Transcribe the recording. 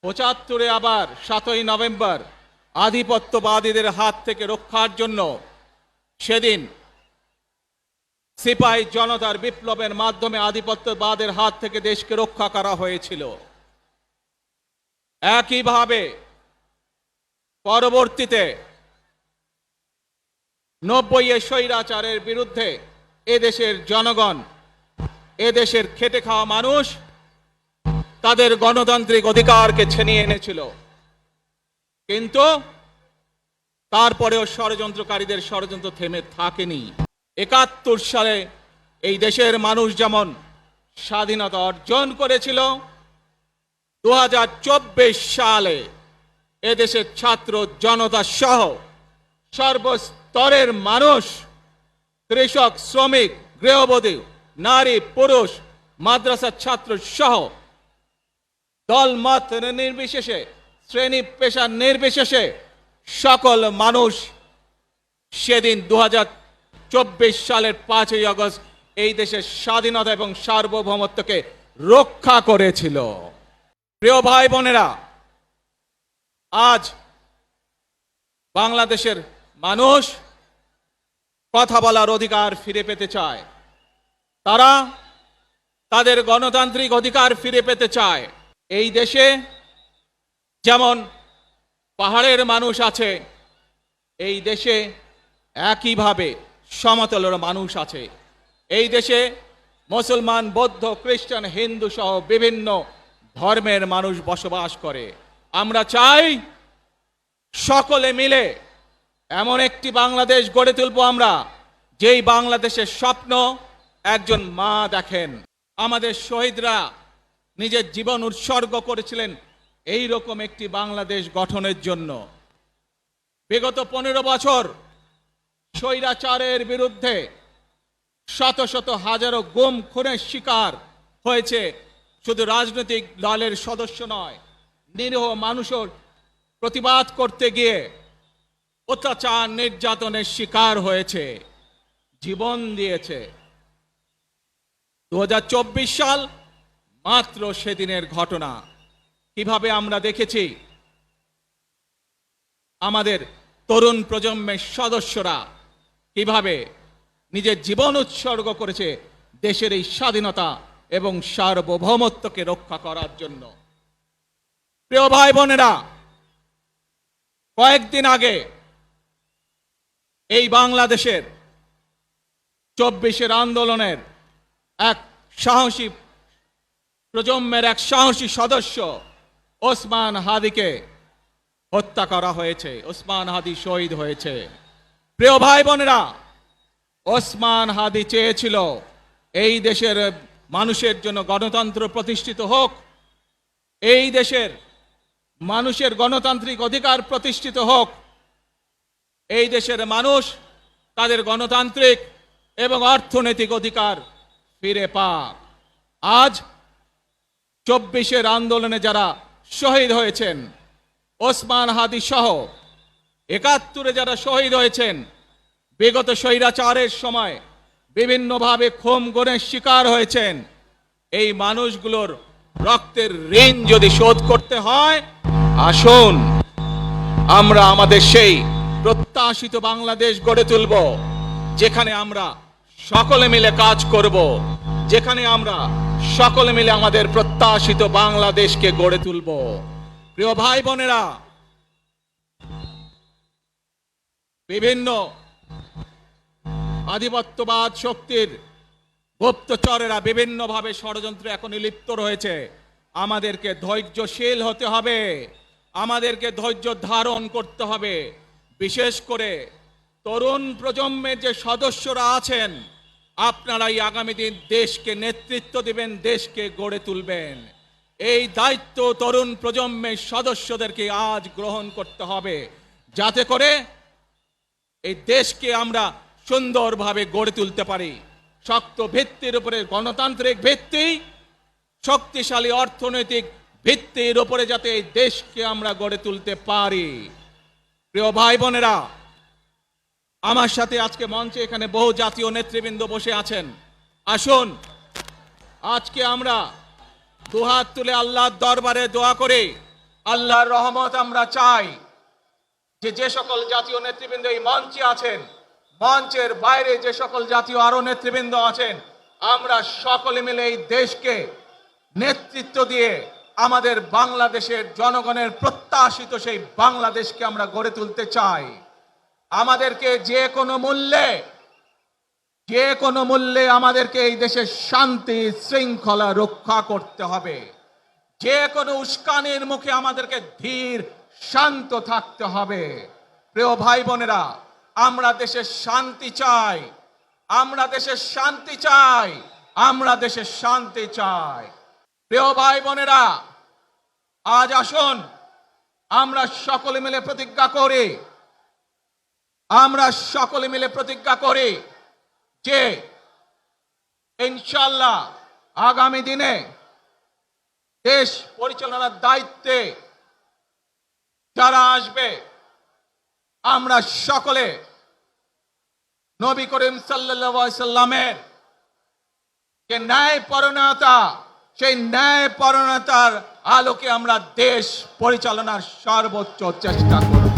৭৫ আবার ৭ই নভেম্বর আধিপত্যবাদীদের হাত থেকে রক্ষার জন্য সেদিন সিপাহী জনতার বিপ্লবের মাধ্যমে আধিপত্যবাদের হাত থেকে দেশকে রক্ষা করা হয়েছিল। একইভাবে পরবর্তীতে ৯০ স্বৈরাচারের বিরুদ্ধে এদেশের জনগণ, এদেশের খেটে খাওয়া মানুষ তাদের গণতান্ত্রিক অধিকারকে ছিনিয়ে এনেছিল। কিন্তু তারপরেও ষড়যন্ত্রকারীদের ষড়যন্ত্র থেমে থাকেনি। ৭১ সালে এই দেশের মানুষ যেমন স্বাধীনতা অর্জন করেছিল, ২০২৪ সালে এদেশের ছাত্র জনতা সহ সর্বস্তরের মানুষ, কৃষক, শ্রমিক, গৃহবধূ, নারী, পুরুষ, মাদ্রাসার ছাত্র সহ দল মত নির্বিশেষে, শ্রেণী পেশা নির্বিশেষে সকল মানুষ সেদিন ২০২৪ সালের ৫ই আগস্ট এই দেশের স্বাধীনতা এবং সার্বভৌমত্বকে রক্ষা করেছিল। প্রিয় ভাই বোনেরা, আজ বাংলাদেশের মানুষ কথা বলার অধিকার ফিরে পেতে চায়। তারা তাদের গণতান্ত্রিক অধিকার ফিরে পেতে চায়। এই দেশে যেমন পাহাড়ের মানুষ আছে, এই দেশে একইভাবে সমতলের মানুষ আছে। এই দেশে মুসলমান, বৌদ্ধ, খ্রিস্টান, হিন্দু সহ বিভিন্ন ধর্মের মানুষ বসবাস করে। আমরা চাই সকলে মিলে এমন একটি বাংলাদেশ গড়ে তুলব আমরা, যেই বাংলাদেশের স্বপ্ন একজন মা দেখেন। আমাদের শহীদরা নিজের জীবন উৎসর্গ করেছিলেন এই রকম একটি বাংলাদেশ গঠনের জন্য। বিগত ১৫ বছর স্বৈরাচারের বিরুদ্ধে শত শত হাজারো গুম খুনের শিকার হয়েছে শুধু রাজনৈতিক দলের সদস্য নয়, নিরীহ মানুষের প্রতিবাদ করতে গিয়ে অত্যাচার নির্যাতনের শিকার হয়েছে, জীবন দিয়েছে। ২০২৪ সাল মাত্র সেদিনের ঘটনা। কিভাবে আমরা দেখেছি আমাদের তরুণ প্রজন্মের সদস্যরা কিভাবে নিজের জীবন উৎসর্গ করেছে দেশের এই স্বাধীনতা এবং সার্বভৌমত্বকে রক্ষা করার জন্য। প্রিয় ভাই বোনেরা, কয়েকদিন আগে এই বাংলাদেশের ২৪ আন্দোলনের এক সাহসী প্রজন্মের এক সাহসী সদস্য ওসমান হাদিকে হত্যা করা হয়েছে। ওসমান হাদি শহীদ হয়েছে। প্রিয় ভাই বোনেরা, ওসমান হাদি চেয়েছিল এই দেশের মানুষের জন্য গণতন্ত্র প্রতিষ্ঠিত হোক, এই দেশের মানুষের গণতান্ত্রিক অধিকার প্রতিষ্ঠিত হোক, এই দেশের মানুষ তাদের গণতান্ত্রিক এবং অর্থনৈতিক অধিকার ফিরে পাক। আজ ২৪ আন্দোলনে যারা শহীদ হয়েছেন, ওসমান হাদি সহ ৭১ যারা শহীদ হয়েছেন, বিগত স্বৈরাচারের সময় বিভিন্নভাবে খুন গুমের শিকার হয়েছেন, এই মানুষগুলোর রক্তের ঋণ যদি শোধ করতে হয়, আসুন আমরা আমাদের সেই প্রত্যাশিত বাংলাদেশ গড়ে তুলব, যেখানে আমরা সকলে মিলে কাজ করব, যেখানে আমরা সকলে মিলে আমাদের প্রত্যাশিত বাংলাদেশকে গড়ে তুলব। প্রিয় ভাই বোনেরা, বিভিন্ন আধিপত্যবাদ শক্তির গুপ্তচরেরা বিভিন্নভাবে ষড়যন্ত্রে এখন লিপ্ত রয়েছে। আমাদেরকে ধৈর্যশীল হতে হবে, আমাদেরকে ধৈর্য ধারণ করতে হবে। বিশেষ করে তরুণ প্রজন্মের যে সদস্যরা আছেন, আপনারাই আগামী দিন দেশকে নেতৃত্ব দিবেন, দেশকে গড়ে তুলবেন। এই দায়িত্ব তরুণ প্রজন্মের সদস্যদেরকে আজ গ্রহণ করতে হবে, যাতে করে এই দেশকে আমরা সুন্দরভাবে গড়ে তুলতে পারি। শক্ত ভিত্তির উপরে, গণতান্ত্রিক ভিত্তি, শক্তিশালী অর্থনৈতিক ভিত্তির উপরে যাতে এই দেশকে আমরা গড়ে তুলতে পারি। প্রিয় ভাই বোনেরা, আমার সাথে আজকে মঞ্চে এখানে বহু জাতীয় নেতৃবৃন্দ বসে আছেন। আসুন আজকে আমরা দুহাত তুলে আল্লাহর দরবারে দোয়া করে আল্লাহর রহমত আমরা চাই যে সকল জাতীয় নেতৃবৃন্দ এই মঞ্চে আছেন, মঞ্চের বাইরে যে সকল জাতীয় আরো নেতৃবৃন্দ আছেন, আমরা সকলে মিলে এই দেশকে নেতৃত্ব দিয়ে আমাদের বাংলাদেশের জনগণের প্রত্যাশিত সেই বাংলাদেশকে আমরা গড়ে তুলতে চাই। আমাদেরকে যে কোনো মূল্যে আমাদেরকে এই দেশের শান্তি শৃঙ্খলা রক্ষা করতে হবে। যে কোনো উস্কানির মুখে আমাদেরকে ধীর শান্ত থাকতে হবে। প্রিয় ভাই বোনেরা, আমরা দেশের শান্তি চাই, আমরা দেশের শান্তি চাই, আমরা দেশের শান্তি চাই। প্রিয় ভাই বোনেরা, আজ আসুন আমরা সকলে মিলে প্রতিজ্ঞা করি যে ইনশাআল্লাহ আগামী দিনে দেশ পরিচালনার দায়িত্বে যারা আসবে, আমরা সকলে নবী করিম সাল্লাল্লাহু আলাইহি সাল্লামের যে ন্যায়পরায়ণতা, সেই ন্যায়পরায়ণতার আলোকে আমরা দেশ পরিচালনার সর্বোচ্চ চেষ্টা করব।